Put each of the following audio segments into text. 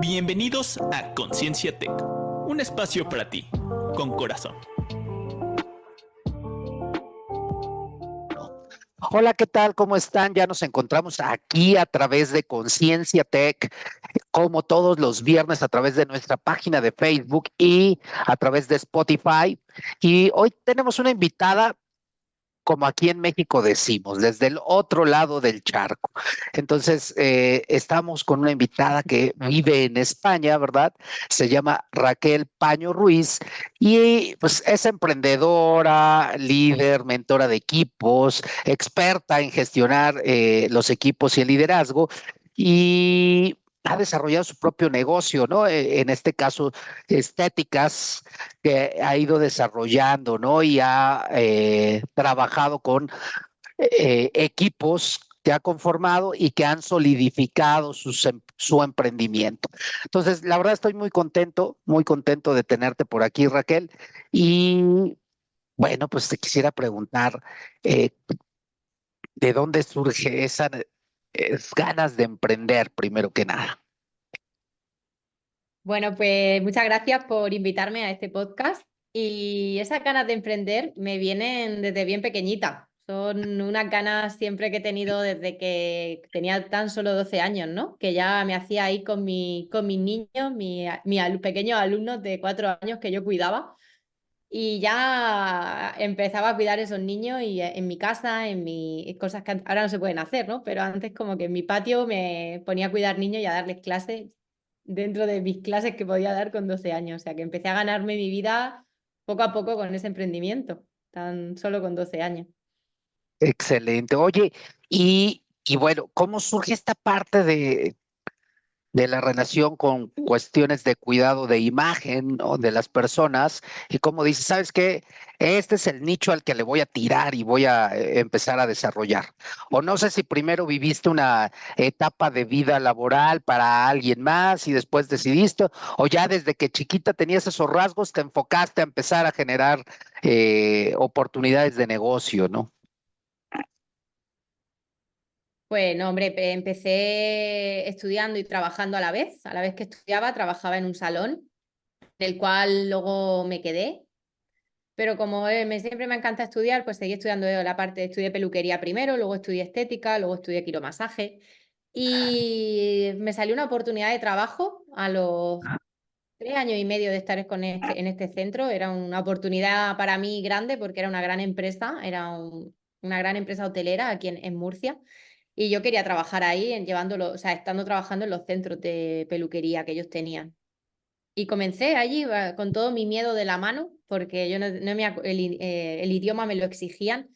Bienvenidos a Conciencia Tech, un espacio para ti, con corazón. Hola, ¿qué tal? ¿Cómo están? Ya nos encontramos aquí a través de Conciencia Tech, como todos los viernes a través de nuestra página de Facebook y a través de Spotify. Y hoy tenemos una invitada, como aquí en México decimos, desde el otro lado del charco. Entonces, estamos con una invitada que vive en España, ¿verdad? Se llama Raquel Paño Ruiz y pues es emprendedora, líder, mentora de equipos, experta en gestionar los equipos y el liderazgo. Y ha desarrollado su propio negocio, ¿no? En este caso, estéticas, que ha ido desarrollando, ¿no? Y ha trabajado con equipos que ha conformado y que han solidificado su emprendimiento. Entonces, la verdad estoy muy contento de tenerte por aquí, Raquel. Y bueno, pues te quisiera preguntar, eh, ¿de dónde surge esas ganas de emprender, primero que nada? Bueno, pues muchas gracias por invitarme a este podcast. Y esas ganas de emprender me vienen desde bien pequeñita. Son unas ganas siempre que he tenido desde que tenía tan solo 12 años, ¿no? Que ya me hacía ahí con mis niños, pequeños alumnos de 4 años que yo cuidaba. Y ya empezaba a cuidar esos niños y en mi casa, cosas que ahora no se pueden hacer, ¿no? Pero antes como que en mi patio me ponía a cuidar niños y a darles clases dentro de mis clases que podía dar con 12 años. O sea que empecé a ganarme mi vida poco a poco con ese emprendimiento, tan solo con 12 años. Excelente. Oye, y bueno, ¿cómo surge esta parte de la relación con cuestiones de cuidado de imagen, ¿no? De las personas? Y como dices, ¿sabes qué? Este es el nicho al que le voy a tirar y voy a empezar a desarrollar. O no sé si primero viviste una etapa de vida laboral para alguien más y después decidiste, o ya desde que chiquita tenías esos rasgos, te enfocaste a empezar a generar oportunidades de negocio, ¿no? Pues no, hombre, empecé estudiando y trabajando a la vez que estudiaba, trabajaba en un salón, del cual luego me quedé. Pero como siempre me encanta estudiar, pues seguí estudiando estudié peluquería primero, luego estudié estética, luego estudié quiromasaje. Y me salió una oportunidad de trabajo a los 3 años y medio de estar en este centro. Era una oportunidad para mí grande porque era una gran empresa, una gran empresa hotelera aquí en Murcia. Y yo quería trabajar ahí, o sea, estando trabajando en los centros de peluquería que ellos tenían. Y comencé allí con todo mi miedo de la mano, porque yo el idioma me lo exigían.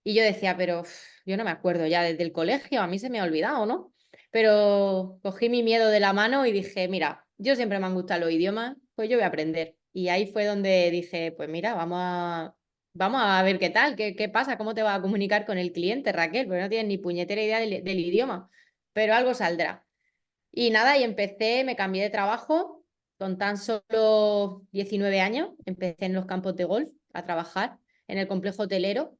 Y yo decía, pero yo no me acuerdo ya desde el colegio, a mí se me ha olvidado, ¿no? Pero cogí mi miedo de la mano y dije, mira, yo siempre me han gustado los idiomas, pues yo voy a aprender. Y ahí fue donde dije, pues mira, vamos a ver qué tal, qué pasa, cómo te vas a comunicar con el cliente, Raquel, porque no tienes ni puñetera idea del idioma, pero algo saldrá. Y nada, y me cambié de trabajo con tan solo 19 años. Empecé en los campos de golf a trabajar en el complejo hotelero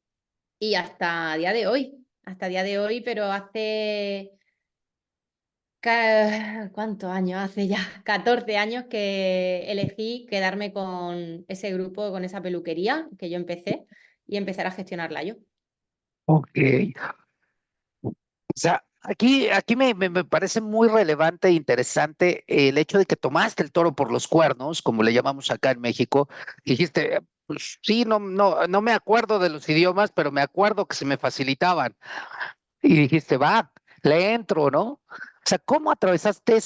y hasta día de hoy, pero ¿cuántos años? Hace ya 14 años que elegí quedarme con ese grupo, con esa peluquería que yo empecé y empezar a gestionarla yo. Ok. O sea, aquí me parece muy relevante e interesante el hecho de que tomaste el toro por los cuernos, como le llamamos acá en México. Dijiste, pues sí, no me acuerdo de los idiomas, pero me acuerdo que se me facilitaban. Y dijiste, va, le entro, ¿no? O sea, ¿cómo atravesaste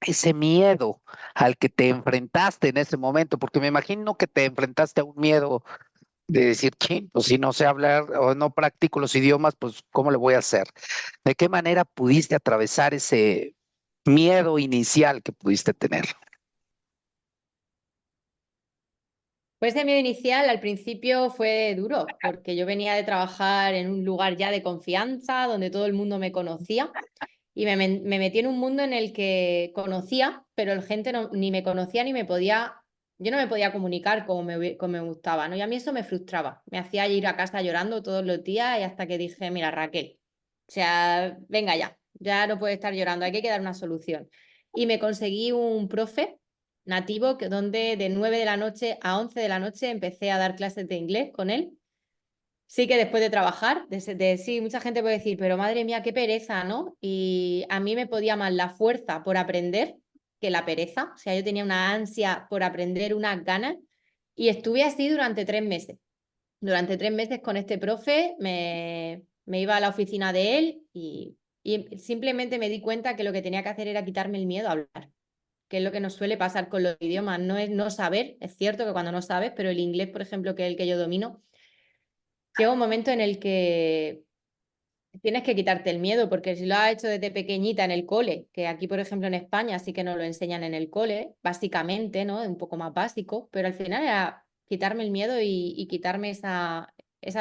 ese miedo al que te enfrentaste en ese momento? Porque me imagino que te enfrentaste a un miedo de decir, chin, pues si no sé hablar o no practico los idiomas, pues ¿cómo le voy a hacer? ¿De qué manera pudiste atravesar ese miedo inicial que pudiste tener? Pues el miedo inicial al principio fue duro, porque yo venía de trabajar en un lugar ya de confianza, donde todo el mundo me conocía, y me metí en un mundo en el que conocía, pero la gente ni me conocía yo no me podía comunicar como me gustaba, ¿no? Y a mí eso me frustraba, me hacía ir a casa llorando todos los días y hasta que dije, mira, Raquel, o sea, venga ya, ya no puede estar llorando, hay que dar una solución. Y me conseguí un profe nativo donde de 9 de la noche a 11 de la noche empecé a dar clases de inglés con él. Sí que después de trabajar, sí, mucha gente puede decir, pero madre mía, qué pereza, ¿no? Y a mí me podía más la fuerza por aprender que la pereza. O sea, yo tenía una ansia por aprender, unas ganas, y estuve así durante 3 meses. Durante 3 meses con este profe me iba a la oficina de él y simplemente me di cuenta que lo que tenía que hacer era quitarme el miedo a hablar, que es lo que nos suele pasar con los idiomas. No es no saber, es cierto que cuando no sabes, pero el inglés, por ejemplo, que es el que yo domino, llega un momento en el que tienes que quitarte el miedo, porque si lo has hecho desde pequeñita en el cole, que aquí, por ejemplo, en España sí que nos lo enseñan en el cole, básicamente, ¿no? Un poco más básico, pero al final era quitarme el miedo y quitarme esa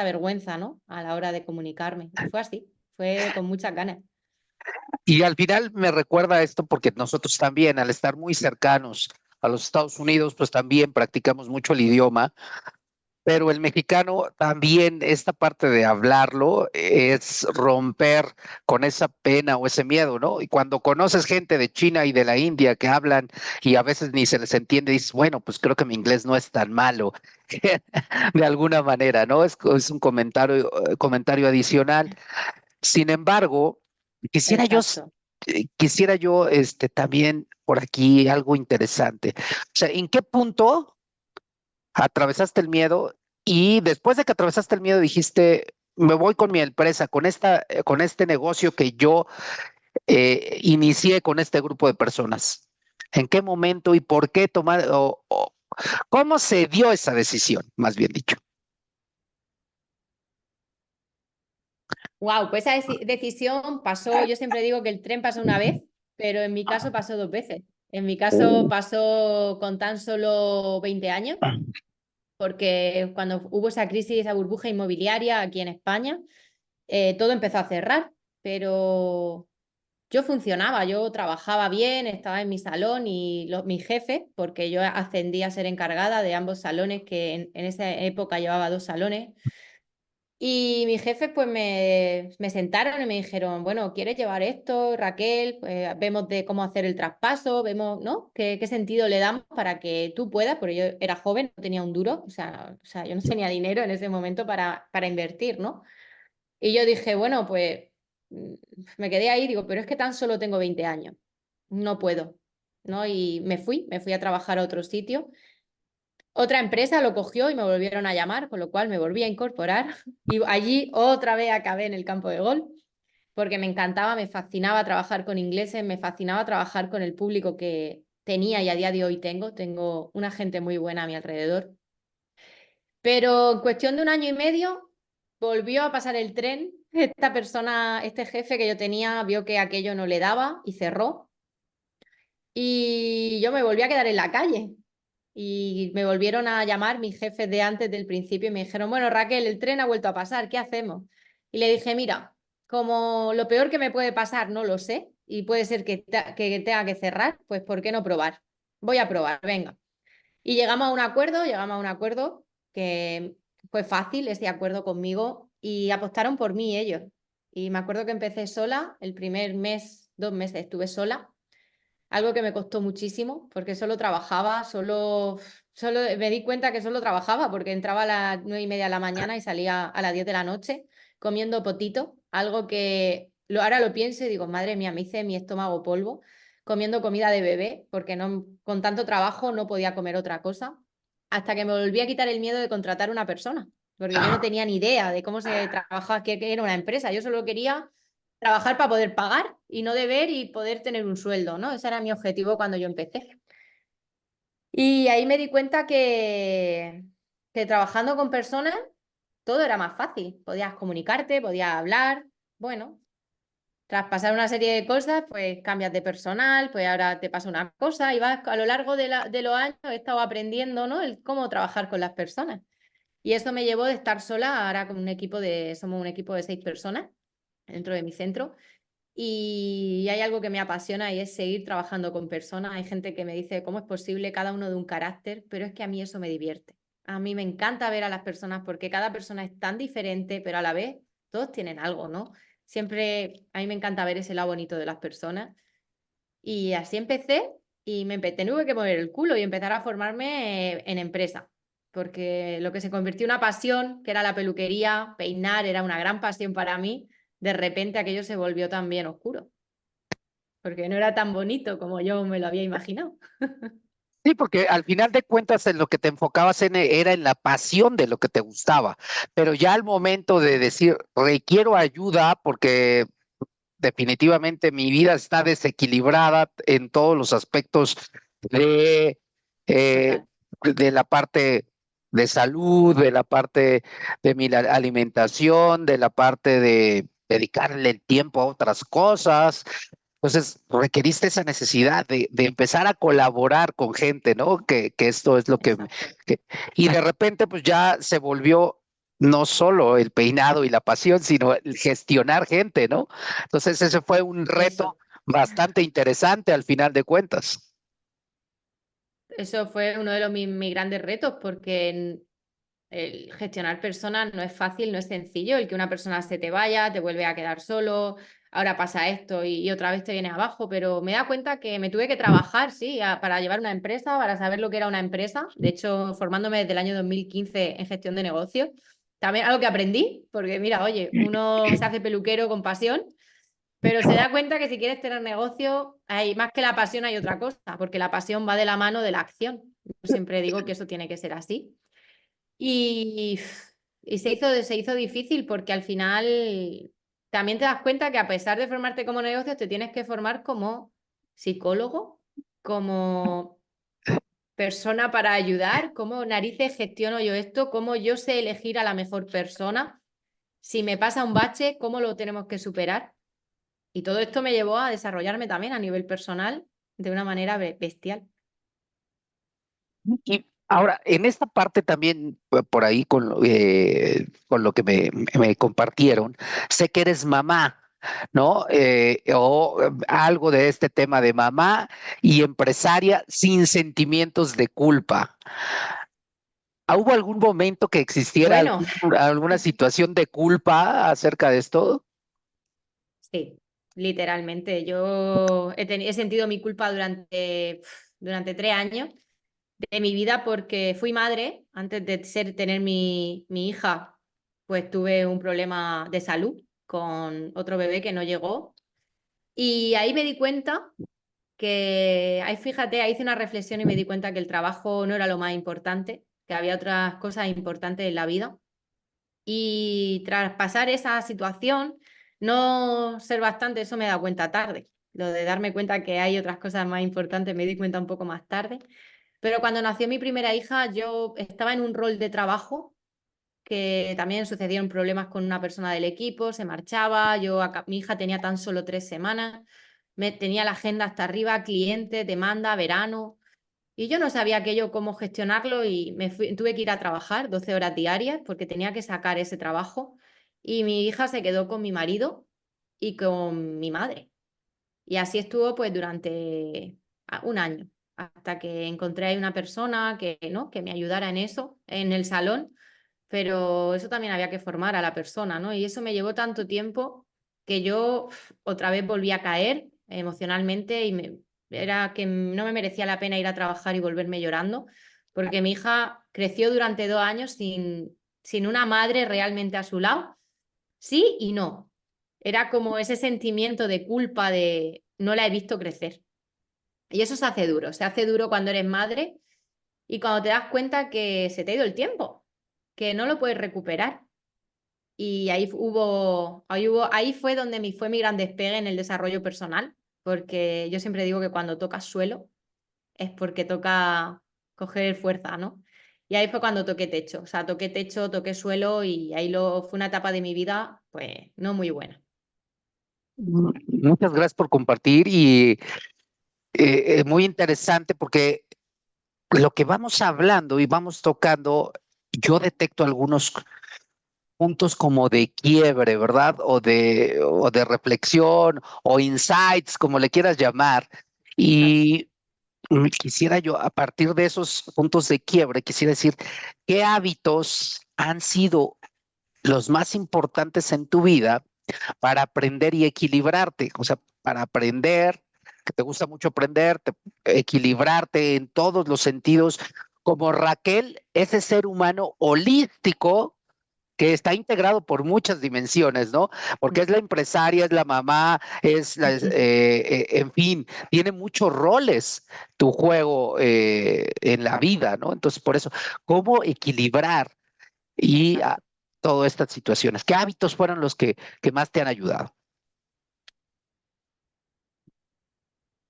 vergüenza, ¿no? A la hora de comunicarme. Y fue así, fue con muchas ganas. Y al final me recuerda esto porque nosotros también, al estar muy cercanos a los Estados Unidos, pues también practicamos mucho el idioma, pero el mexicano también, esta parte de hablarlo es romper con esa pena o ese miedo, ¿no? Y cuando conoces gente de China y de la India que hablan y a veces ni se les entiende, dices, bueno, pues creo que mi inglés no es tan malo, de alguna manera, ¿no? Es un comentario adicional. Sin embargo, quisiera yo, Exacto. quisiera yo también por aquí algo interesante. O sea, ¿en qué punto atravesaste el miedo y después de que atravesaste el miedo dijiste, me voy con mi empresa, con este negocio que yo inicié con este grupo de personas? ¿En qué momento y por qué tomar, o cómo se dio esa decisión, más bien dicho? Wow, pues esa decisión pasó, yo siempre digo que el tren pasó una vez, pero en mi caso pasó 2 veces. En mi caso pasó con tan solo 20 años, porque cuando hubo esa crisis, esa burbuja inmobiliaria aquí en España, todo empezó a cerrar, pero yo funcionaba, yo trabajaba bien, estaba en mi salón y mi jefe, porque yo ascendí a ser encargada de ambos salones, que en esa época llevaba 2 salones. Y mis jefes pues me sentaron y me dijeron, bueno, ¿quieres llevar esto, Raquel? Pues, vemos de cómo hacer el traspaso, vemos, ¿no? ¿Qué sentido le damos para que tú puedas? Porque yo era joven, no tenía un duro, o sea, yo no tenía dinero en ese momento para invertir, ¿no? Y yo dije, bueno, pues me quedé ahí, digo, pero es que tan solo tengo 20 años, no puedo, ¿no? Y me fui a trabajar a otro sitio. Otra empresa lo cogió y me volvieron a llamar, con lo cual me volví a incorporar y allí otra vez acabé en el campo de golf, porque me encantaba, me fascinaba trabajar con ingleses, me fascinaba trabajar con el público que tenía y a día de hoy tengo una gente muy buena a mi alrededor. Pero en cuestión de 1 año y medio volvió a pasar el tren. Esta persona, este jefe que yo tenía, vio que aquello no le daba y cerró. Y yo me volví a quedar en la calle. Y me volvieron a llamar mis jefes de antes del principio y me dijeron, bueno, Raquel, el tren ha vuelto a pasar, ¿qué hacemos? Y le dije, mira, como lo peor que me puede pasar no lo sé y puede ser que tenga que cerrar, pues ¿por qué no probar? Voy a probar, venga. Y llegamos a un acuerdo que fue fácil, ese acuerdo conmigo, y apostaron por mí ellos. Y me acuerdo que empecé sola, el primer mes, 2 meses estuve sola, algo que me costó muchísimo, porque solo trabajaba, solo me di cuenta que solo trabajaba, porque entraba a las 9:30 de la mañana y salía a las 10 de la noche comiendo potito, algo que ahora lo pienso y digo, madre mía, me hice mi estómago polvo, comiendo comida de bebé, porque no, con tanto trabajo no podía comer otra cosa, hasta que me volví a quitar el miedo de contratar una persona, porque yo no tenía ni idea de cómo se trabajaba, qué era una empresa, yo solo quería trabajar para poder pagar y no deber y poder tener un sueldo, ¿no? Ese era mi objetivo cuando yo empecé. Y ahí me di cuenta que trabajando con personas todo era más fácil. Podías comunicarte, podías hablar. Bueno, tras pasar una serie de cosas, pues cambias de personal, pues ahora te pasa una cosa y vas a lo largo de los años he estado aprendiendo, ¿no? Cómo trabajar con las personas. Y eso me llevó de estar sola ahora con somos un equipo de 6 personas dentro de mi centro. Y hay algo que me apasiona y es seguir trabajando con personas. Hay gente que me dice cómo es posible cada uno de un carácter, pero es que a mí eso me divierte. A mí me encanta ver a las personas porque cada persona es tan diferente, pero a la vez todos tienen algo, ¿no? Siempre, a mí me encanta ver ese lado bonito de las personas. Y así empecé y tuve que mover el culo y empezar a formarme en empresa. Porque lo que se convirtió en una pasión, que era la peluquería, peinar, era una gran pasión para mí, de repente aquello se volvió también oscuro. Porque no era tan bonito como yo me lo había imaginado. Sí, porque al final de cuentas en lo que te enfocabas era en la pasión de lo que te gustaba, pero ya al momento de decir, requiero ayuda porque definitivamente mi vida está desequilibrada en todos los aspectos de, eh, Total. de la parte de salud, de la parte de mi alimentación, de la parte de dedicarle el tiempo a otras cosas. Entonces, requeriste esa necesidad de empezar a colaborar con gente, ¿no? Que esto es lo Exacto. que- Y de repente, pues ya se volvió no solo el peinado y la pasión, sino el gestionar gente, ¿no? Entonces, ese fue un reto Eso. bastante interesante al final de cuentas. Eso fue uno de mis grandes retos porque el gestionar personas no es fácil, no es sencillo. El que una persona se te vaya, te vuelve a quedar solo, ahora pasa esto y otra vez te viene abajo, pero me da cuenta que me tuve que trabajar, sí, para llevar una empresa, para saber lo que era una empresa. De hecho, formándome desde el año 2015 en gestión de negocios, también algo que aprendí, porque mira, oye, uno se hace peluquero con pasión. Pero se da cuenta que si quieres tener negocio, hay más que la pasión, hay otra cosa, porque la pasión va de la mano de la acción. Yo siempre digo que eso tiene que ser así. Y, y se hizo difícil porque al final también te das cuenta que a pesar de formarte como negocio, te tienes que formar como psicólogo, como persona para ayudar, cómo narices gestiono yo esto, cómo yo sé elegir a la mejor persona. Si me pasa un bache, ¿cómo lo tenemos que superar? Y todo esto me llevó a desarrollarme también a nivel personal de una manera bestial. Y ahora, en esta parte también, por ahí con lo que me compartieron, sé que eres mamá, ¿no? Algo de este tema de mamá y empresaria sin sentimientos de culpa. ¿Hubo algún momento que existiera Bueno, alguna situación de culpa acerca de esto? sí, literalmente. Yo he sentido mi culpa durante 3 años de mi vida porque fui madre. Antes de tener mi hija, pues tuve un problema de salud con otro bebé que no llegó. Y ahí me di cuenta ahí fíjate, ahí hice una reflexión y me di cuenta que el trabajo no era lo más importante, que había otras cosas importantes en la vida. Y tras pasar esa situación, no ser bastante, eso me he dado cuenta tarde. Lo de darme cuenta que hay otras cosas más importantes me di cuenta un poco más tarde. Pero cuando nació mi primera hija, yo estaba en un rol de trabajo que también sucedieron problemas con una persona del equipo, se marchaba, mi hija tenía tan solo 3 semanas, tenía la agenda hasta arriba, cliente, demanda, verano, y yo no sabía aquello cómo gestionarlo y tuve que ir a trabajar 12 horas diarias porque tenía que sacar ese trabajo y mi hija se quedó con mi marido y con mi madre. Y así estuvo pues durante un año, hasta que encontré ahí una persona ¿no? que me ayudara en eso, en el salón, pero eso también había que formar a la persona, ¿no? Y eso me llevó tanto tiempo que yo otra vez volví a caer emocionalmente y era que no me merecía la pena ir a trabajar y volverme llorando, porque mi hija creció durante 2 años sin una madre realmente a su lado, sí y no. Era como ese sentimiento de culpa de no la he visto crecer. Y eso se hace duro cuando eres madre y cuando te das cuenta que se te ha ido el tiempo, que no lo puedes recuperar. Y ahí fue donde fue mi gran despegue en el desarrollo personal, porque yo siempre digo que cuando tocas suelo es porque toca coger fuerza, ¿no? Y ahí fue cuando toqué techo, o sea, toqué techo, toqué suelo y fue una etapa de mi vida, pues, no muy buena. Muchas gracias por compartir y muy interesante porque lo que vamos hablando y vamos tocando, yo detecto algunos puntos como de quiebre, ¿verdad? O de reflexión o insights, como le quieras llamar. Exacto. Y quisiera yo, a partir de esos puntos de quiebre, quisiera decir, ¿qué hábitos han sido los más importantes en tu vida para aprender y equilibrarte, o sea, para aprender, que te gusta mucho aprender, equilibrarte en todos los sentidos, como Raquel, ese ser humano holístico que está integrado por muchas dimensiones, ¿no? Porque es la empresaria, es la mamá, en fin, tiene muchos roles tu juego en la vida, ¿no? Entonces, por eso, ¿cómo equilibrar y Exacto. todas estas situaciones? ¿Qué hábitos fueron los que más te han ayudado?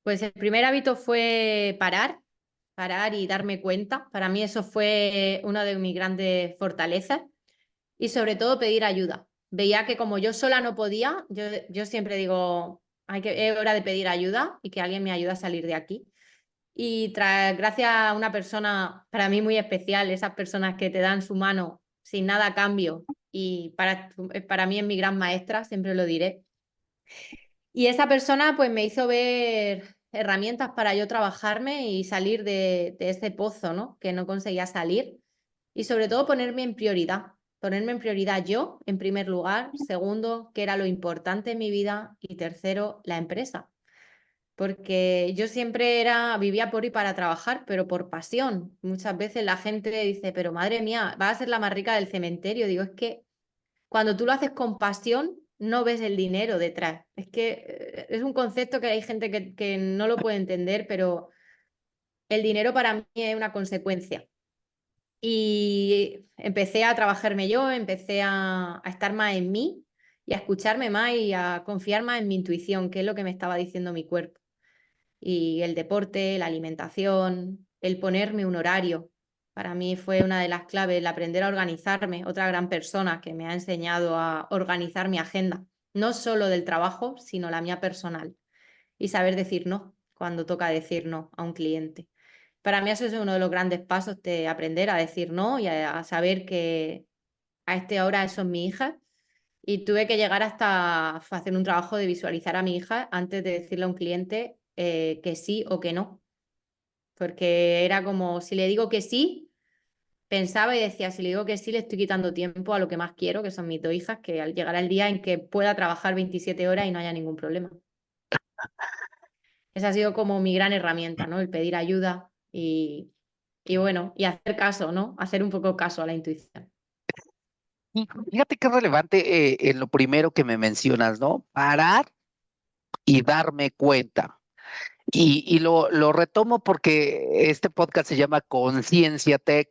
Pues el primer hábito fue parar y darme cuenta. Para mí eso fue una de mis grandes fortalezas y sobre todo pedir ayuda. Veía que como yo sola no podía, yo siempre digo, es hora de pedir ayuda y que alguien me ayude a salir de aquí. Y gracias a una persona para mí muy especial, esas personas que te dan su mano sin nada a cambio y para mí es mi gran maestra, siempre lo diré. Y esa persona pues me hizo ver herramientas para yo trabajarme y salir de ese pozo, ¿no? Que no conseguía salir. Y sobre todo ponerme en prioridad yo, en primer lugar, segundo, qué era lo importante en mi vida y tercero, la empresa. Porque yo siempre vivía por y para trabajar, pero por pasión. Muchas veces la gente dice, pero madre mía, vas a ser la más rica del cementerio. Digo, es que cuando tú lo haces con pasión, no ves el dinero detrás. Es que es un concepto que hay gente que no lo puede entender, pero el dinero para mí es una consecuencia. Y empecé a trabajarme yo, empecé a estar más en mí y a escucharme más y a confiar más en mi intuición, que es lo que me estaba diciendo mi cuerpo. Y el deporte, la alimentación, el ponerme un horario. Para mí fue una de las claves, el aprender a organizarme, otra gran persona que me ha enseñado a organizar mi agenda, no solo del trabajo, sino la mía personal. Y saber decir no cuando toca decir no a un cliente. Para mí eso es uno de los grandes pasos de aprender a decir no y a saber que a este hora eso es mi hija. Y tuve que llegar hasta hacer un trabajo de visualizar a mi hija antes de decirle a un cliente que sí o que no. Porque era como, si le digo que sí, pensaba y decía, si le digo que sí, le estoy quitando tiempo a lo que más quiero, que son mis dos hijas, que al llegar el día en que pueda trabajar 27 horas y no haya ningún problema. Esa ha sido como mi gran herramienta, ¿no? El pedir ayuda y bueno, y hacer caso, ¿no? Hacer un poco caso a la intuición. Y fíjate qué relevante en lo primero que me mencionas, ¿no? Parar y darme cuenta. Y lo retomo porque este podcast se llama Conciencia Tech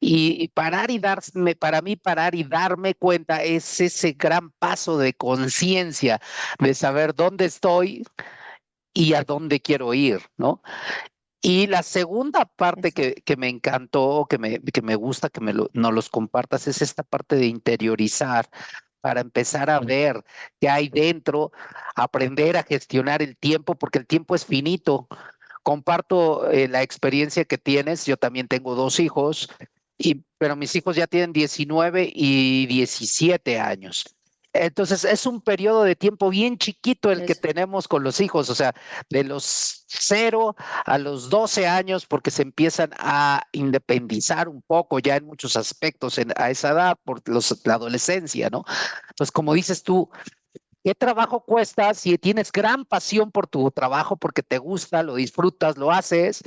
y parar y darme, para mí parar y darme cuenta es ese gran paso de conciencia, de saber dónde estoy y a dónde quiero ir, ¿no? Y la segunda parte Exacto. que me encantó, que me gusta que nos los compartas, es esta parte de interiorizar para empezar a ver qué hay dentro, aprender a gestionar el tiempo, porque el tiempo es finito. Comparto la experiencia que tienes, yo también tengo dos hijos, pero mis hijos ya tienen 19 y 17 años. Entonces es un periodo de tiempo bien chiquito el que Eso. tenemos con los hijos, o sea, de los 0 a los 12 años, porque se empiezan a independizar un poco ya en muchos aspectos a esa edad, por la adolescencia, ¿no? Entonces, como dices tú, ¿qué trabajo cuesta si tienes gran pasión por tu trabajo, porque te gusta, lo disfrutas, lo haces,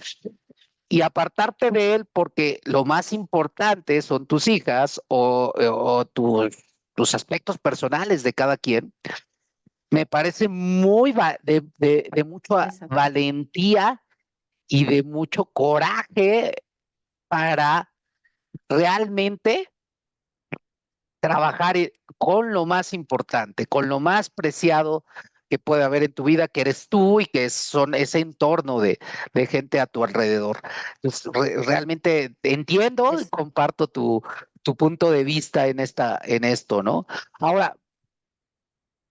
y apartarte de él porque lo más importante son tus hijas o tus aspectos personales de cada quien? Me parece muy de mucha Exacto. valentía y de mucho coraje para realmente trabajar con lo más importante, con lo más preciado que puede haber en tu vida, que eres tú y que son ese entorno de gente a tu alrededor. Entonces, realmente entiendo y Eso. comparto tu punto de vista en esto, ¿no? Ahora,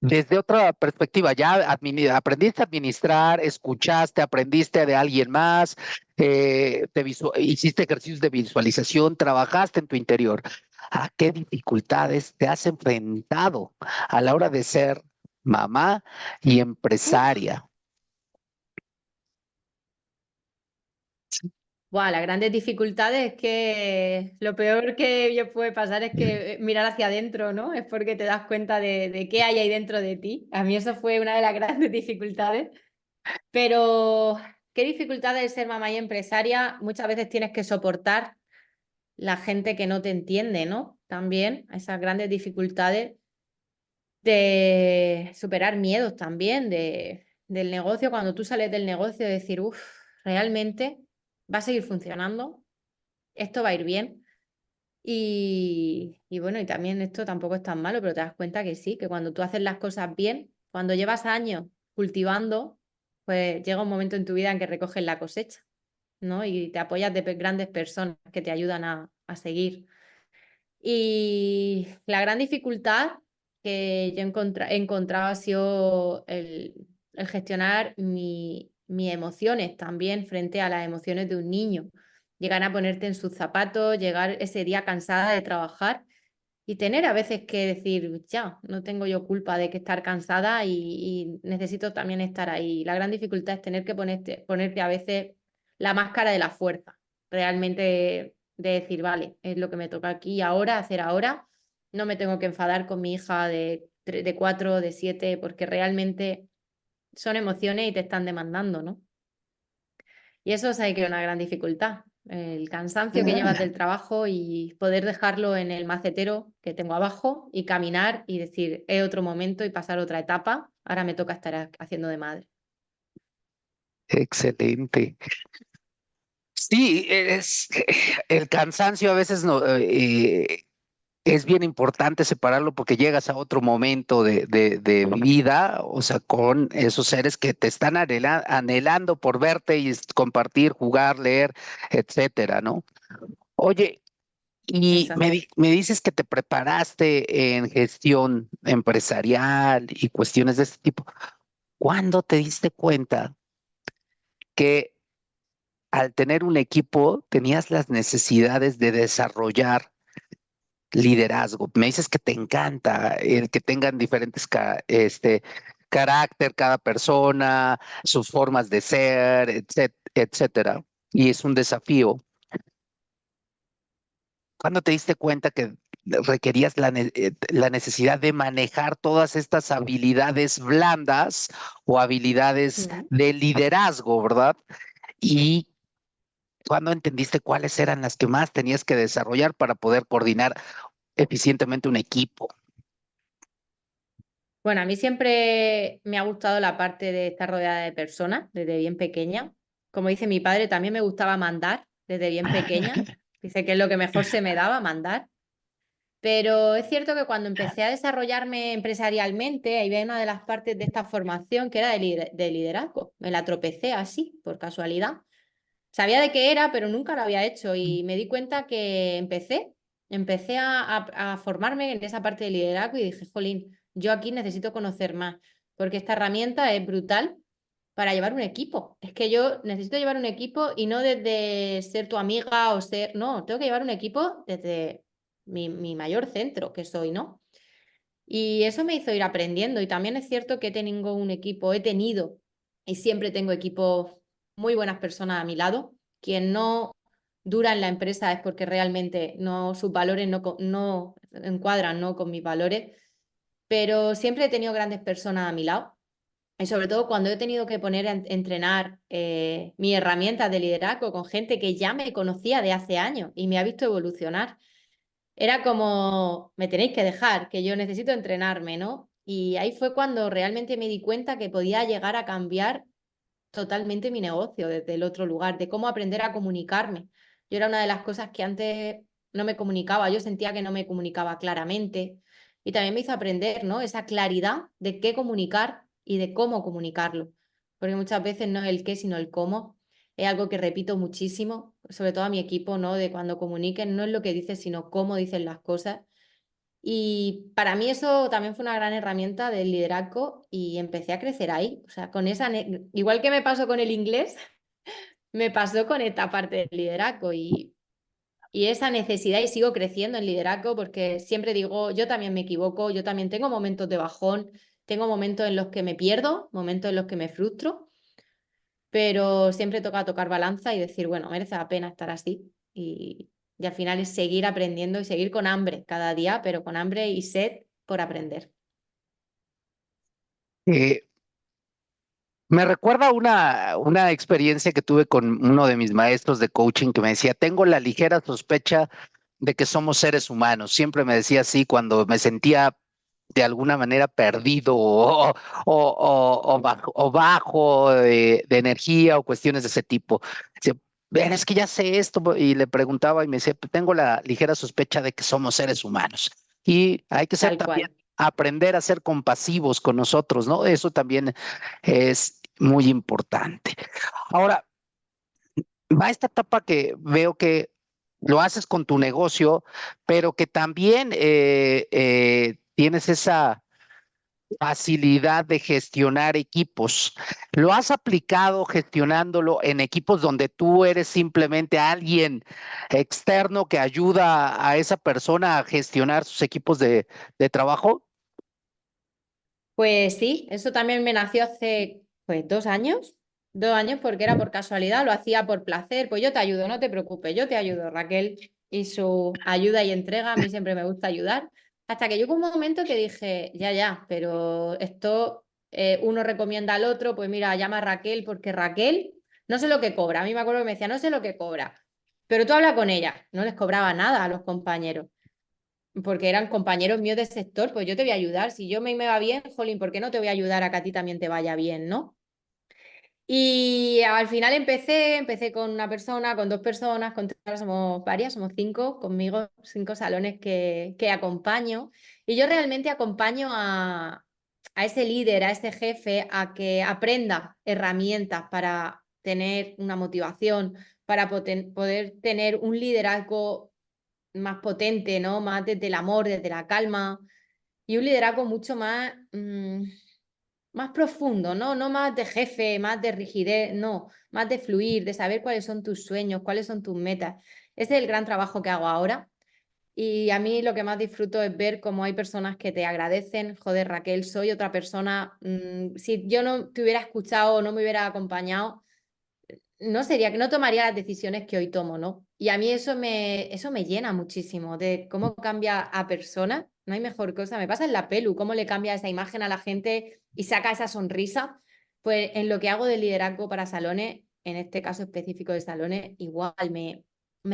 desde otra perspectiva, ya aprendiste a administrar, escuchaste, aprendiste de alguien más, hiciste ejercicios de visualización, trabajaste en tu interior. ¿A qué dificultades te has enfrentado a la hora de ser mamá y Uf, empresaria? Buah, las grandes dificultades es que lo peor que yo puede pasar es que mirar hacia adentro, ¿no? Es porque te das cuenta de qué hay ahí dentro de ti. A mí eso fue una de las grandes dificultades. Pero, ¿qué dificultades de ser mamá y empresaria? Muchas veces tienes que soportar la gente que no te entiende, ¿no? También esas grandes dificultades de superar miedos también del negocio. Cuando tú sales del negocio, decir, uff, realmente va a seguir funcionando, esto va a ir bien. Y bueno, y también esto tampoco es tan malo, pero te das cuenta que sí, que cuando tú haces las cosas bien, cuando llevas años cultivando, pues llega un momento en tu vida en que recoges la cosecha, ¿no? Y te apoyas de grandes personas que te ayudan a seguir. Y la gran dificultad que yo he encontrado ha sido el gestionar mis emociones también frente a las emociones de un niño. Llegar a ponerte en sus zapatos, llegar ese día cansada de trabajar y tener a veces que decir, ya, no tengo yo culpa de que estar cansada y necesito también estar ahí. La gran dificultad es tener que ponerte a veces la máscara de la fuerza, realmente de decir, vale, es lo que me toca aquí ahora, hacer ahora, no me tengo que enfadar con mi hija de 4, de 7, porque realmente son emociones y te están demandando, ¿no? Y eso es ahí que una gran dificultad, el cansancio que llevas del trabajo y poder dejarlo en el macetero que tengo abajo y caminar y decir, es otro momento y pasar otra etapa, ahora me toca estar haciendo de madre. Excelente. Sí, el cansancio a veces no, es bien importante separarlo porque llegas a otro momento de vida, o sea, con esos seres que te están anhelando por verte y compartir, jugar, leer, etcétera, ¿no? Oye, y Exacto. me dices que te preparaste en gestión empresarial y cuestiones de este tipo. ¿Cuándo te diste cuenta que al tener un equipo tenías las necesidades de desarrollar liderazgo? Me dices que te encanta el que tengan diferentes carácter cada persona, sus formas de ser, etcétera. Y es un desafío. ¿Cuándo te diste cuenta que requerías la necesidad de manejar todas estas habilidades blandas o habilidades Mm. de liderazgo, ¿verdad? Y cuándo entendiste cuáles eran las que más tenías que desarrollar para poder coordinar eficientemente un equipo. Bueno, a mí siempre me ha gustado la parte de estar rodeada de personas desde bien pequeña. Como dice mi padre, también me gustaba mandar desde bien pequeña. Dice que es lo que mejor se me daba, mandar. Pero es cierto que cuando empecé a desarrollarme empresarialmente, ahí ve una de las partes de esta formación que era de liderazgo. Me la tropecé así, por casualidad. Sabía de qué era, pero nunca lo había hecho y me di cuenta que empecé a formarme en esa parte de liderazgo y dije, jolín, yo aquí necesito conocer más, porque esta herramienta es brutal para llevar un equipo. Es que yo necesito llevar un equipo y no desde ser tu amiga o ser, no, tengo que llevar un equipo desde mi mayor centro que soy, ¿no? Y eso me hizo ir aprendiendo y también es cierto que tengo un equipo, he tenido y siempre tengo equipos, muy buenas personas a mi lado. Quien no dura en la empresa es porque realmente no, sus valores no encuadran, ¿no?, con mis valores, pero siempre he tenido grandes personas a mi lado. Y sobre todo cuando he tenido que poner a entrenar mis herramientas de liderazgo con gente que ya me conocía de hace años y me ha visto evolucionar. Era como, me tenéis que dejar, que yo necesito entrenarme, ¿no? Y ahí fue cuando realmente me di cuenta que podía llegar a cambiar totalmente mi negocio desde el otro lugar, de cómo aprender a comunicarme. Yo era una de las cosas que antes no me comunicaba, yo sentía que no me comunicaba claramente y también me hizo aprender, ¿no?, esa claridad de qué comunicar y de cómo comunicarlo, porque muchas veces no es el qué, sino el cómo. Es algo que repito muchísimo, sobre todo a mi equipo, ¿no?, de cuando comuniquen, no es lo que dices, sino cómo dicen las cosas. Y para mí eso también fue una gran herramienta del liderazgo y empecé a crecer ahí. O sea, con esa, igual que me pasó con el inglés, me pasó con esta parte del liderazgo y esa necesidad y sigo creciendo en liderazgo porque siempre digo, yo también me equivoco, yo también tengo momentos de bajón, tengo momentos en los que me pierdo, momentos en los que me frustro, pero siempre toca tocar balanza y decir, bueno, merece la pena estar así. Y al final es seguir aprendiendo y seguir con hambre cada día, pero con hambre y sed por aprender. Eh, Me recuerda una experiencia que tuve con uno de mis maestros de coaching que me decía, tengo la ligera sospecha de que somos seres humanos. Siempre me decía así cuando me sentía de alguna manera perdido o bajo de energía o cuestiones de ese tipo. Dice, "Ven, es que ya sé esto", y le preguntaba y me decía, tengo la ligera sospecha de que somos seres humanos. Y hay que ser Tal también, cual. aprender a ser compasivos con nosotros, ¿no? Eso también es muy importante. Ahora, va esta etapa que veo que lo haces con tu negocio, pero que también tienes esa facilidad de gestionar equipos. ¿Lo has aplicado gestionándolo en equipos donde tú eres simplemente alguien externo que ayuda a esa persona a gestionar sus equipos de trabajo? Pues sí, eso también me nació hace pues 2 años. 2 años porque era por casualidad, lo hacía por placer. Pues yo te ayudo, no te preocupes, yo te ayudo, Raquel. Y su ayuda y entrega, a mí siempre me gusta ayudar. Hasta que llegó un momento que dije, ya, pero esto uno recomienda al otro, pues mira, llama a Raquel porque Raquel no sé lo que cobra. A mí me acuerdo que me decía, no sé lo que cobra, pero tú habla con ella. No les cobraba nada a los compañeros porque eran compañeros míos de sector, pues yo te voy a ayudar. Si yo me va bien, jolín, ¿por qué no te voy a ayudar a que a ti también te vaya bien, ¿no? Y al final empecé con una persona, con 2 personas, con 3, somos varias, somos 5, conmigo 5 salones que acompaño. Y yo realmente acompaño a ese líder, a ese jefe, a que aprenda herramientas para tener una motivación, para poder tener un liderazgo más potente, ¿no? Más desde el amor, desde la calma y un liderazgo mucho más profundo, ¿no? No más de jefe, más de rigidez, no, más de fluir, de saber cuáles son tus sueños, cuáles son tus metas. Ese es el gran trabajo que hago ahora. Y a mí lo que más disfruto es ver cómo hay personas que te agradecen, joder, Raquel, soy otra persona. Si yo no te hubiera escuchado o no me hubiera acompañado, no sería que no tomaría las decisiones que hoy tomo, ¿no? Y a mí eso me llena muchísimo de cómo cambia a personas. No hay mejor cosa. Me pasa en la pelu, cómo le cambia esa imagen a la gente y saca esa sonrisa. Pues en lo que hago de liderazgo para salones, en este caso específico de salones, igual me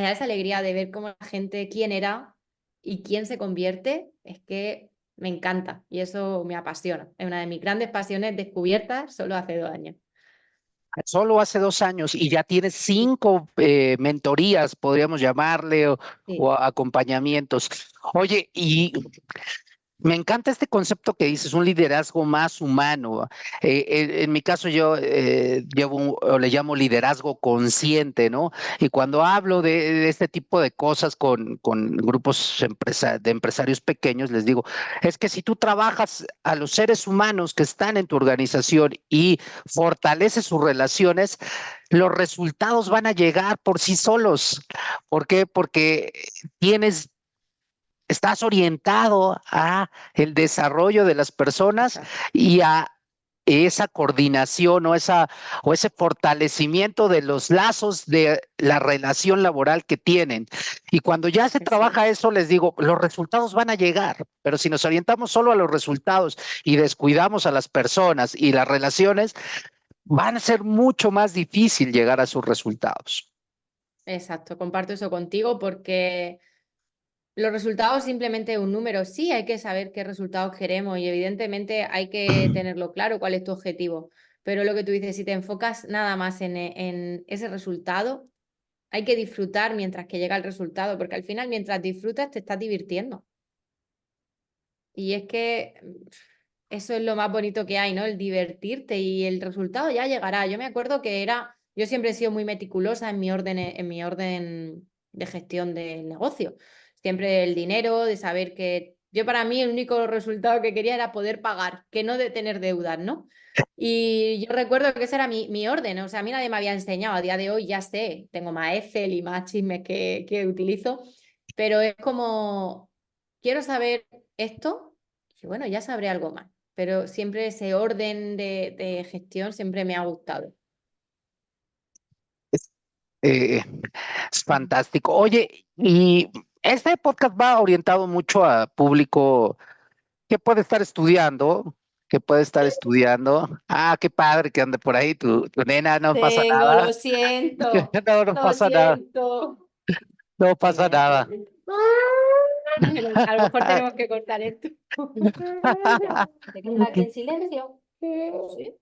da esa alegría de ver cómo la gente, quién era y quién se convierte. Es que me encanta y eso me apasiona. Es una de mis grandes pasiones descubiertas solo hace 2 años. Solo hace 2 años y ya tienes 5 mentorías, podríamos llamarle, o Sí. acompañamientos. Oye, y me encanta este concepto que dices, un liderazgo más humano. En mi caso yo o le llamo liderazgo consciente, ¿no? Y cuando hablo de este tipo de cosas con grupos de empresarios pequeños, les digo, es que si tú trabajas a los seres humanos que están en tu organización y fortaleces sus relaciones, los resultados van a llegar por sí solos. ¿Por qué? Porque tienes estás orientado a el desarrollo de las personas Exacto. y a esa coordinación o ese fortalecimiento de los lazos de la relación laboral que tienen. Y cuando ya se Eso trabaja es. eso, les digo, los resultados van a llegar, pero si nos orientamos solo a los resultados y descuidamos a las personas y las relaciones, van a ser mucho más difícil llegar a sus resultados. Exacto, comparto eso contigo porque los resultados simplemente es un número. Sí, hay que saber qué resultados queremos y evidentemente hay que tenerlo claro cuál es tu objetivo. Pero lo que tú dices, si te enfocas nada más en ese resultado, hay que disfrutar mientras que llega el resultado, porque al final mientras disfrutas te estás divirtiendo. Y es que eso es lo más bonito que hay, ¿no? El divertirte y el resultado ya llegará. Yo me acuerdo que yo siempre he sido muy meticulosa en mi orden de gestión del negocio. Siempre el dinero, de saber que yo para mí el único resultado que quería era poder pagar, que no de tener deudas, ¿no? Y yo recuerdo que esa era mi orden, o sea, a mí nadie me había enseñado, a día de hoy ya sé, tengo más Excel y más chismes que utilizo, pero es como, quiero saber esto y bueno, ya sabré algo más, pero siempre ese orden de gestión siempre me ha gustado. Eh, es fantástico. Oye, y este podcast va orientado mucho a público que puede estar estudiando, que puede estar estudiando. Ah, qué padre que ande por ahí tu nena, no pasa Tengo, nada. lo siento, No, no lo pasa nada, siento. no Venga, pasa ya está. nada. A lo mejor tenemos que cortar esto. ¿Te quedas en silencio? Sí.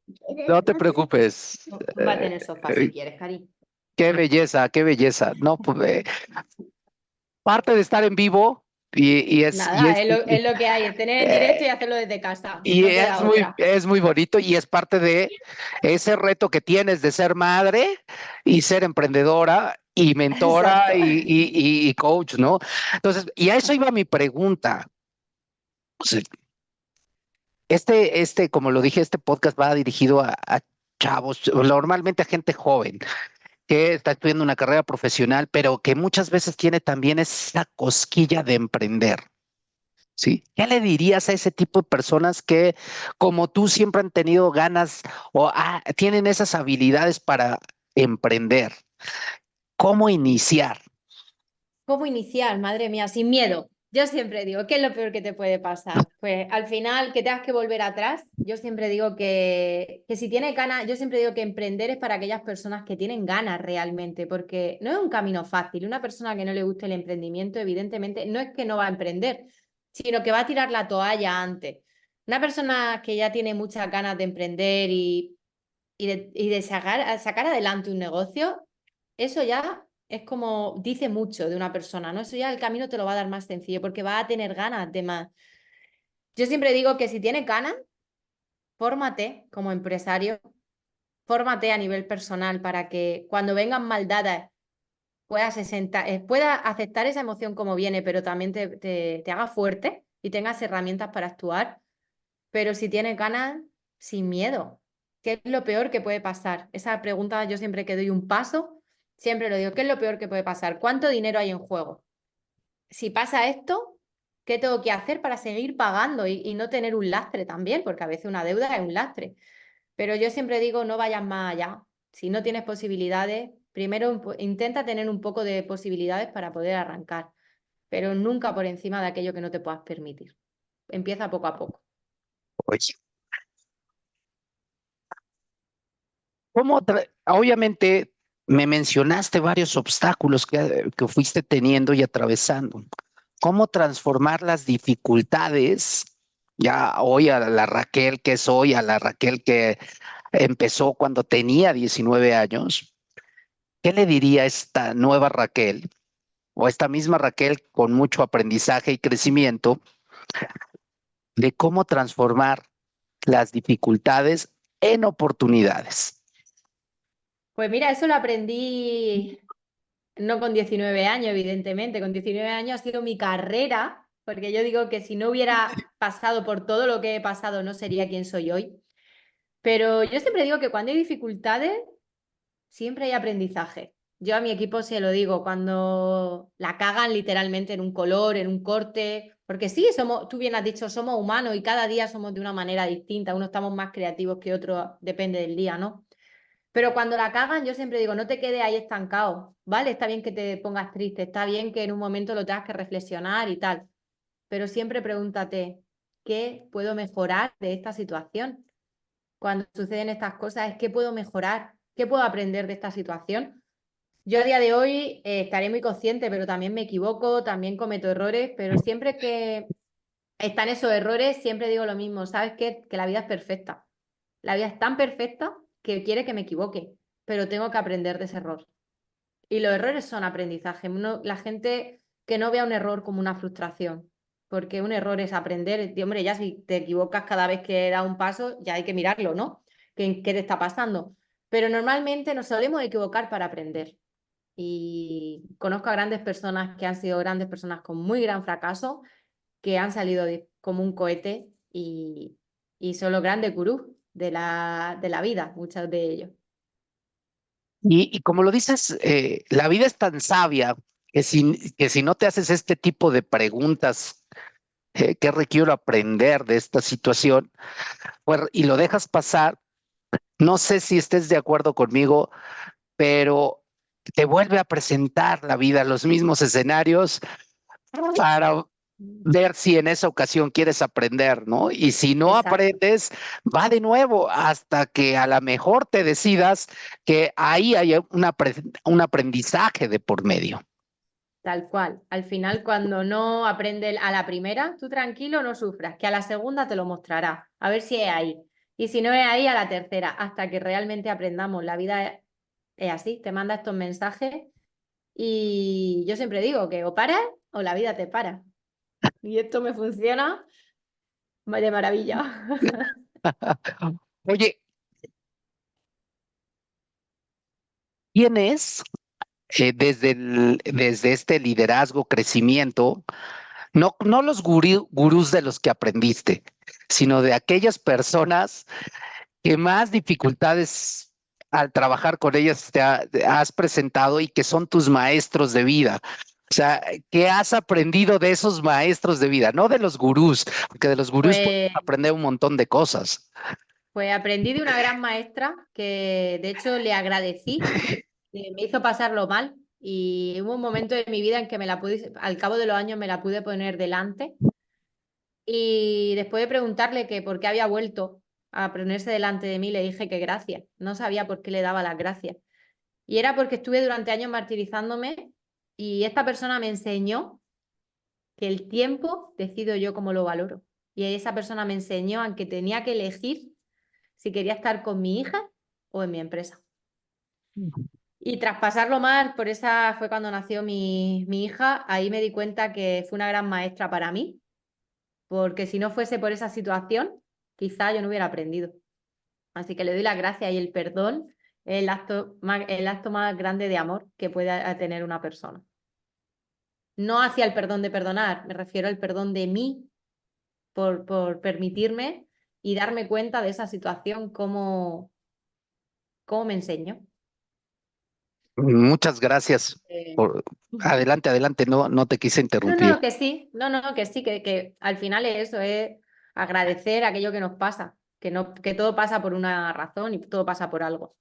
No te preocupes. Túmbate en el sofá si Eh, quieres, cariño. Qué belleza, qué belleza. No, pues, parte de estar en vivo y es, y Nada, es, es lo que hay, es tener en directo y eh, hacerlo desde casa. y No queda otra. es muy bonito y es parte de ese reto que tienes de ser madre y ser emprendedora y mentora Exacto. y coach, ¿no? Entonces, y a eso iba mi pregunta. O sea, como lo dije, este podcast va dirigido a chavos, normalmente a gente joven que está estudiando una carrera profesional, pero que muchas veces tiene también esa cosquilla de emprender. ¿Sí? ¿Qué le dirías a ese tipo de personas que, como tú, siempre han tenido ganas o tienen esas habilidades para emprender? ¿Cómo iniciar? ¿Cómo iniciar? Madre mía, sin miedo. Yo siempre digo, ¿qué es lo peor que te puede pasar? Pues al final que tengas que volver atrás, yo siempre digo que si tienes ganas, yo siempre digo que emprender es para aquellas personas que tienen ganas realmente, porque no es un camino fácil. Una persona que no le guste el emprendimiento, evidentemente, no es que no va a emprender, sino que va a tirar la toalla antes. Una persona que ya tiene muchas ganas de emprender y de sacar adelante un negocio, eso ya es como dice mucho de una persona, ¿no? Eso ya el camino te lo va a dar más sencillo porque va a tener ganas de más. Yo siempre digo que si tienes ganas, fórmate como empresario, fórmate a nivel personal para que cuando vengan mal dadas puedas aceptar esa emoción como viene, pero también te haga fuerte y tengas herramientas para actuar. Pero si tienes ganas, sin miedo. ¿Qué es lo peor que puede pasar? Esa pregunta yo siempre que doy un paso, siempre lo digo, ¿qué es lo peor que puede pasar? ¿Cuánto dinero hay en juego? Si pasa esto, ¿qué tengo que hacer para seguir pagando y no tener un lastre también? Porque a veces una deuda es un lastre. Pero yo siempre digo, no vayas más allá. Si no tienes posibilidades, primero intenta tener un poco de posibilidades para poder arrancar, pero nunca por encima de aquello que no te puedas permitir. Empieza poco a poco. Oye, obviamente me mencionaste varios obstáculos que fuiste teniendo y atravesando. ¿Cómo transformar las dificultades? Ya hoy a la Raquel que es hoy, a la Raquel que empezó cuando tenía 19 años, ¿qué le diría a esta nueva Raquel o a esta misma Raquel con mucho aprendizaje y crecimiento de cómo transformar las dificultades en oportunidades? Pues mira, eso lo aprendí no con 19 años, evidentemente. Con 19 años ha sido mi carrera, porque yo digo que si no hubiera pasado por todo lo que he pasado, no sería quien soy hoy. Pero yo siempre digo que cuando hay dificultades, siempre hay aprendizaje. Yo a mi equipo se lo digo, cuando la cagan literalmente en un color, en un corte, porque sí, somos, tú bien has dicho, somos humanos y cada día somos de una manera distinta. Unos estamos más creativos que otros, depende del día, ¿no? Pero cuando la cagan, yo siempre digo, no te quedes ahí estancado, ¿vale? Está bien que te pongas triste, está bien que en un momento lo tengas que reflexionar y tal, pero siempre pregúntate, ¿qué puedo mejorar de esta situación? Cuando suceden estas cosas, ¿qué puedo mejorar? ¿Qué puedo aprender de esta situación? Yo a día de hoy estaré muy consciente, pero también me equivoco, también cometo errores, pero siempre que están esos errores, siempre digo lo mismo, ¿sabes qué? Que la vida es perfecta. La vida es tan perfecta que quiere que me equivoque, pero tengo que aprender de ese error. Y los errores son aprendizaje. La gente que no vea un error como una frustración, porque un error es aprender. Y, hombre, ya si te equivocas cada vez que da un paso, ya hay que mirarlo, ¿no? ¿Qué te está pasando? Pero normalmente nos solemos equivocar para aprender. Y conozco a grandes personas que han sido grandes personas con muy gran fracaso, que han salido como un cohete y son los grandes gurús de la vida, muchos de ellos. Y como lo dices, la vida es tan sabia que si no te haces este tipo de preguntas, ¿qué requiero aprender de esta situación? Pues, y lo dejas pasar, no sé si estés de acuerdo conmigo, pero te vuelve a presentar la vida, los mismos escenarios para ver si en esa ocasión quieres aprender, ¿no? Y si no Exacto, aprendes, va de nuevo hasta que a lo mejor te decidas que ahí hay un aprendizaje de por medio. tal cual. Al final, cuando no aprende a la primera, tú tranquilo, no sufras, que a la segunda te lo mostrará, a ver si es ahí. Y si no es ahí, a la tercera, hasta que realmente aprendamos. La vida es así, te manda estos mensajes y yo siempre digo que o paras o la vida te para. Y esto me funciona de maravilla. Oye, ¿tienes desde este liderazgo, crecimiento, no los gurús de los que aprendiste, sino de aquellas personas que más dificultades al trabajar con ellas te has presentado y que son tus maestros de vida? O sea, ¿qué has aprendido de esos maestros de vida? No de los gurús, porque de los gurús puedes Pues, aprender un montón de cosas. pues aprendí de una gran maestra que de hecho le agradecí, que me hizo pasarlo mal y hubo un momento de mi vida en que al cabo de los años me la pude poner delante y después de preguntarle que por qué había vuelto a ponerse delante de mí, le dije que gracias, no sabía por qué le daba las gracias. Y era porque estuve durante años martirizándome y esta persona me enseñó que el tiempo decido yo cómo lo valoro. Y esa persona me enseñó a que tenía que elegir si quería estar con mi hija o en mi empresa. Y tras pasarlo mal, por esa fue cuando nació mi hija, ahí me di cuenta que fue una gran maestra para mí, porque si no fuese por esa situación, quizá yo no hubiera aprendido. Así que le doy las gracias y el perdón es el acto más grande de amor que puede tener una persona. No hacia el perdón de perdonar, me refiero al perdón de mí por permitirme y darme cuenta de esa situación, cómo me enseñó. Muchas gracias. Eh, Por... Adelante, adelante, no te quise No, interrumpir. no, que sí, no, que sí, que al final es eso, es agradecer aquello que nos pasa, que todo pasa por una razón y todo pasa por algo.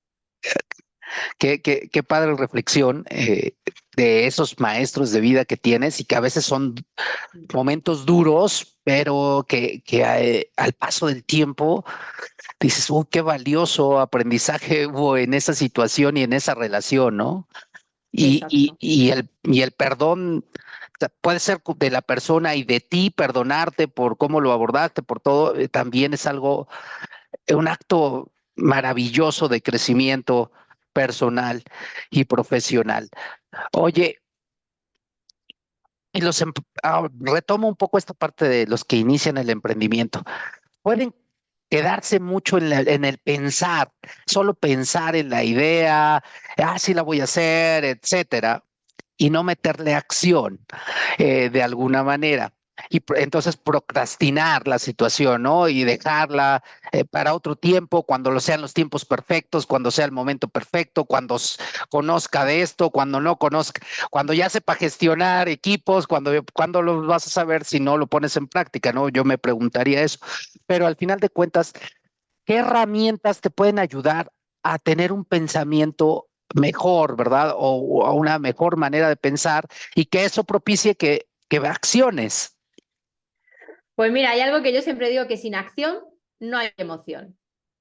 Qué padre reflexión de esos maestros de vida que tienes y que a veces son momentos duros, pero que al paso del tiempo dices, qué valioso aprendizaje hubo en esa situación y en esa relación, ¿no? Exacto. Y el perdón puede ser de la persona y de ti perdonarte por cómo lo abordaste, por todo, también es algo, un acto maravilloso de crecimiento personal y profesional. Oye, y retomo un poco esta parte de los que inician el emprendimiento. Pueden quedarse mucho en el pensar, solo pensar en la idea, sí la voy a hacer, etcétera, y no meterle acción de alguna manera. Y entonces procrastinar la situación, ¿no? Y dejarla para otro tiempo, cuando lo sean los tiempos perfectos, cuando sea el momento perfecto, cuando conozca de esto, cuando no conozca, cuando ya sepa gestionar equipos, cuando lo vas a saber si no lo pones en práctica, ¿no? Yo me preguntaría eso. Pero al final de cuentas, ¿qué herramientas te pueden ayudar a tener un pensamiento mejor, ¿verdad? O a una mejor manera de pensar y que eso propicie que acciones. Pues mira, hay algo que yo siempre digo que sin acción no hay emoción.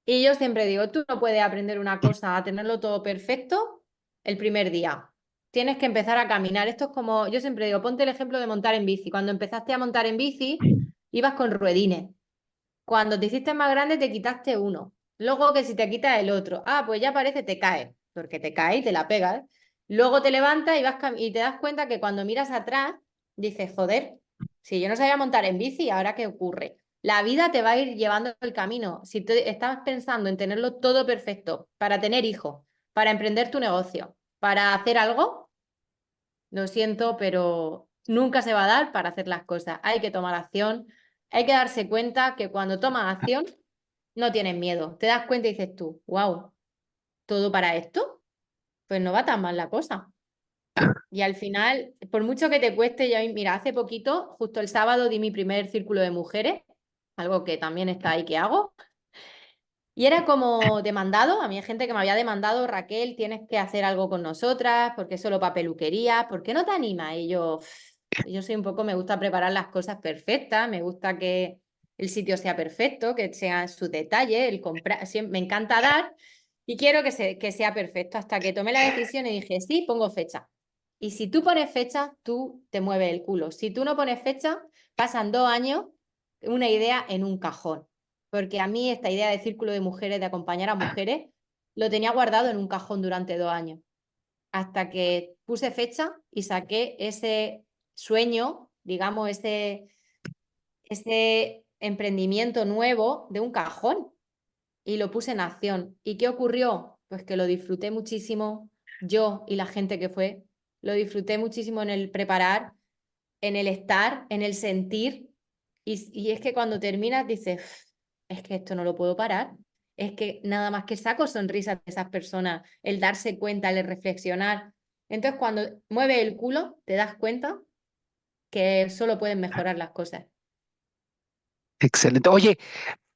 Y yo siempre digo, tú no puedes aprender una cosa a tenerlo todo perfecto el primer día. Tienes que empezar a caminar. Esto es como, yo siempre digo, ponte el ejemplo de montar en bici. Cuando empezaste a montar en bici, ibas con ruedines. Cuando te hiciste más grande, te quitaste uno. Luego que si te quitas el otro. Ah, pues ya parece te cae, porque te cae y te la pegas. Luego te levantas y te das cuenta que cuando miras atrás, dices, joder, si yo no sabía montar en bici, ¿ahora qué ocurre? La vida te va a ir llevando el camino. Si estás pensando en tenerlo todo perfecto para tener hijos, para emprender tu negocio, para hacer algo, lo siento, pero nunca se va a dar para hacer las cosas. Hay que tomar acción, hay que darse cuenta que cuando tomas acción no tienes miedo. Te das cuenta y dices tú, wow, ¿todo para esto? Pues no va tan mal la cosa. Y al final, por mucho que te cueste, ya mira, hace poquito, justo el sábado, di mi primer círculo de mujeres, algo que también está ahí que hago. Y era como demandado, a mí hay gente que me había demandado, Raquel, tienes que hacer algo con nosotras, porque es solo para peluquería, ¿por qué no te animas? Y yo soy un poco, me gusta preparar las cosas perfectas, me gusta que el sitio sea perfecto, que sea su detalle, el comprar, me encanta dar y quiero que sea perfecto, hasta que tomé la decisión y dije, sí, pongo fecha. Y si tú pones fecha, tú te mueves el culo. Si tú no pones fecha, pasan 2 años, una idea en un cajón. Porque a mí esta idea de círculo de mujeres, de acompañar a mujeres, lo tenía guardado en un cajón durante 2 años. Hasta que puse fecha y saqué ese sueño, digamos, ese emprendimiento nuevo de un cajón y lo puse en acción. ¿Y qué ocurrió? Pues que lo disfruté muchísimo, yo y la gente que fue, lo disfruté muchísimo en el preparar, en el estar, en el sentir. Y es que cuando terminas dices, es que esto no lo puedo parar. Es que nada más que saco sonrisas de esas personas, el darse cuenta, el reflexionar. Entonces, cuando mueves el culo, te das cuenta que solo pueden mejorar las cosas. Excelente. Oye,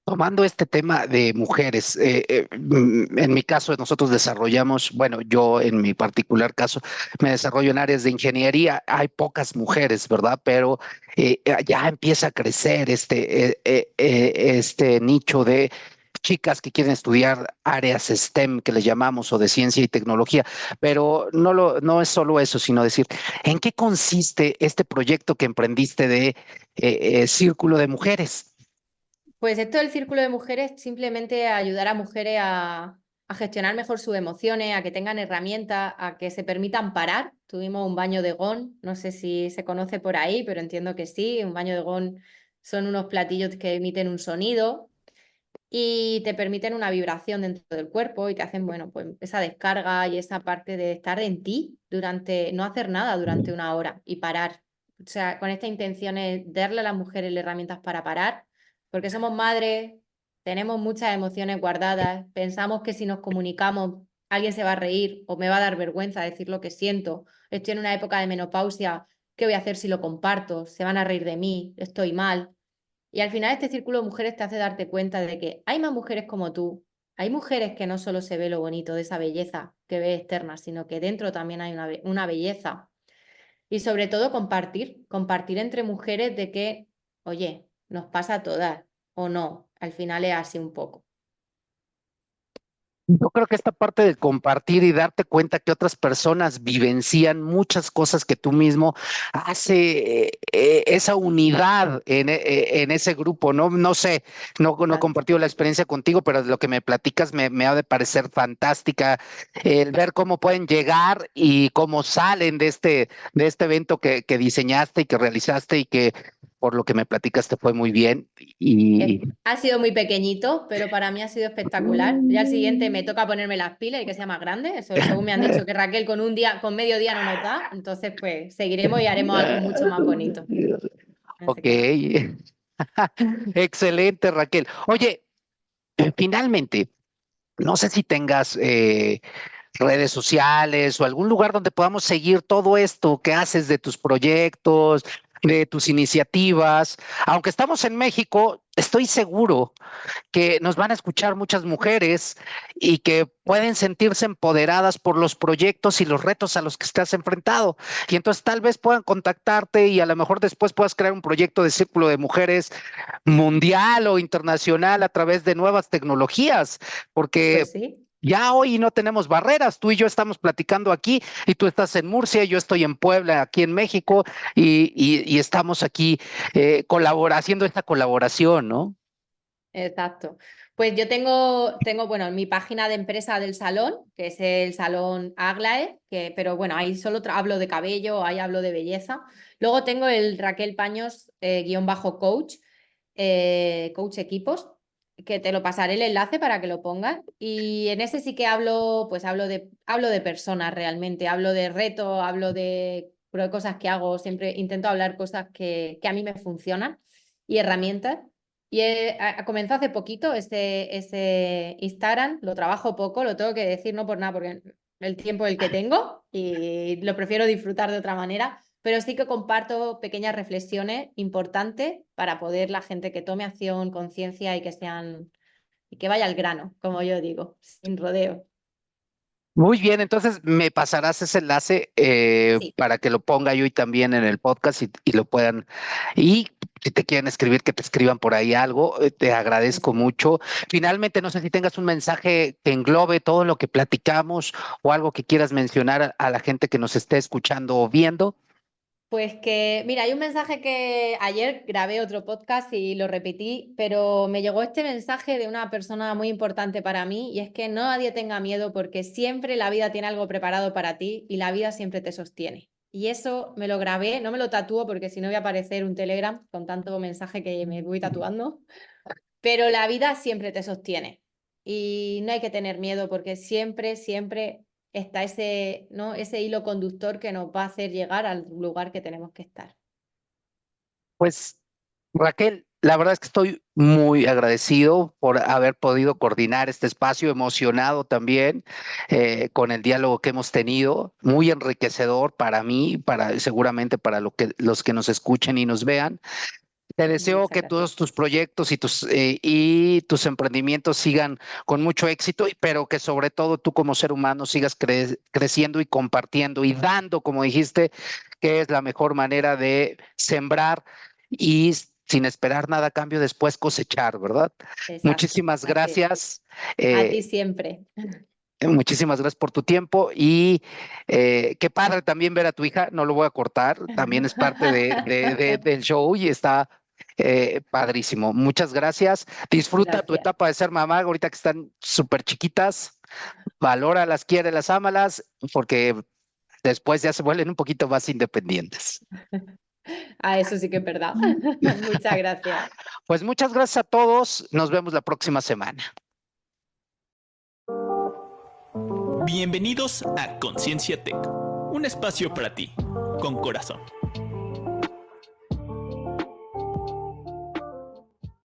tomando este tema de mujeres, en mi caso nosotros desarrollamos, bueno, yo en mi particular caso me desarrollo en áreas de ingeniería, hay pocas mujeres, ¿verdad? Pero ya empieza a crecer este nicho de chicas que quieren estudiar áreas STEM que le llamamos o de ciencia y tecnología, pero no es solo eso, sino decir, ¿en qué consiste este proyecto que emprendiste de Círculo de Mujeres? Pues esto del círculo de mujeres, simplemente ayudar a mujeres a gestionar mejor sus emociones, a que tengan herramientas, a que se permitan parar. Tuvimos un baño de gong, no sé si se conoce por ahí, pero entiendo que sí. Un baño de gong son unos platillos que emiten un sonido y te permiten una vibración dentro del cuerpo y te hacen, bueno, pues esa descarga y esa parte de estar en ti durante, no hacer nada durante una hora y parar. O sea, con esta intención es darle a las mujeres las herramientas para parar, porque somos madres, tenemos muchas emociones guardadas, pensamos que si nos comunicamos alguien se va a reír o me va a dar vergüenza decir lo que siento, estoy en una época de menopausia, ¿qué voy a hacer si lo comparto? Se van a reír de mí, estoy mal. Y al final este círculo de mujeres te hace darte cuenta de que hay más mujeres como tú, hay mujeres que no solo se ve lo bonito de esa belleza que ve externa, sino que dentro también hay una belleza. Y sobre todo compartir entre mujeres de que, oye, nos pasa a todas o no, al final es así un poco. Yo creo que esta parte de compartir y darte cuenta que otras personas vivencian muchas cosas que tú mismo hace esa unidad en ese grupo, ¿no? No sé, no he Exacto. compartido la experiencia contigo, pero lo que me platicas me ha de parecer fantástica el ver cómo pueden llegar y cómo salen de este evento que diseñaste y que realizaste y que por lo que me platicas te fue muy bien. Y Ha sido muy pequeñito, pero para mí ha sido espectacular. Ya al siguiente me toca ponerme las pilas y que sea más grande. Eso, según me han dicho que Raquel con un día, con medio día no nos da. Entonces, pues seguiremos y haremos algo mucho más bonito. Así Ok, que nada. excelente, Raquel. Oye, finalmente, no sé si tengas redes sociales o algún lugar donde podamos seguir todo esto que haces de tus proyectos, de tus iniciativas. Aunque estamos en México, estoy seguro que nos van a escuchar muchas mujeres y que pueden sentirse empoderadas por los proyectos y los retos a los que estás enfrentado. Y entonces tal vez puedan contactarte y a lo mejor después puedas crear un proyecto de círculo de mujeres mundial o internacional a través de nuevas tecnologías, porque Pues sí. ya hoy no tenemos barreras. Tú y yo estamos platicando aquí y tú estás en Murcia, yo estoy en Puebla, aquí en México, y estamos aquí haciendo esta colaboración, ¿no? Exacto. Pues yo tengo, bueno, mi página de empresa del salón, que es el salón Aglae, pero bueno, ahí solo hablo de cabello, ahí hablo de belleza. Luego tengo el Raquel Paños guión bajo coach, coach equipos, que te lo pasaré el enlace para que lo pongas. Y en ese sí que hablo, pues hablo de personas realmente, hablo de retos, hablo de cosas que hago, siempre intento hablar cosas que a mí me funcionan y herramientas. Y comenzó hace poquito ese Instagram, lo trabajo poco, lo tengo que decir, no por nada, porque el tiempo el que tengo y lo prefiero disfrutar de otra manera, pero sí que comparto pequeñas reflexiones importantes para poder la gente que tome acción, conciencia y que sean y que vaya al grano, como yo digo, sin rodeo. Muy bien, entonces me pasarás ese enlace Sí, para que lo ponga yo y también en el podcast y lo puedan. Y si te quieren escribir, que te escriban por ahí algo, te agradezco eso. mucho. Finalmente, no sé si tengas un mensaje que englobe todo lo que platicamos o algo que quieras mencionar a la gente que nos esté escuchando o viendo. Pues que, mira, hay un mensaje que ayer grabé otro podcast y lo repetí, pero me llegó este mensaje de una persona muy importante para mí y es que no nadie tenga miedo porque siempre la vida tiene algo preparado para ti y la vida siempre te sostiene. Y eso me lo grabé, no me lo tatúo porque si no voy a aparecer un Telegram con tanto mensaje que me voy tatuando, pero la vida siempre te sostiene y no hay que tener miedo porque siempre, siempre está ese, ¿no? ese hilo conductor que nos va a hacer llegar al lugar que tenemos que estar. Pues Raquel, la verdad es que estoy muy agradecido por haber podido coordinar este espacio, emocionado también con el diálogo que hemos tenido, muy enriquecedor para mí, para seguramente para los que nos escuchen y nos vean. Te deseo Muchas que gracias. todos tus proyectos y tus emprendimientos sigan con mucho éxito, pero que sobre todo tú como ser humano sigas creciendo y compartiendo y dando, como dijiste, que es la mejor manera de sembrar y sin esperar nada a cambio después cosechar, ¿verdad? Exacto, Muchísimas así. gracias. A ti eh, siempre. Muchísimas gracias por tu tiempo y qué padre también ver a tu hija, no lo voy a cortar, también es parte del show y está padrísimo. Muchas gracias. Disfruta tu Gracias. etapa de ser mamá, ahorita que están súper chiquitas, valóralas, quiérelas, ámalas, porque después ya se vuelven un poquito más independientes. Ah, eso sí que es verdad. Muchas gracias. Pues muchas gracias a todos, nos vemos la próxima semana. Bienvenidos a Conciencia Tech, un espacio para ti, con corazón.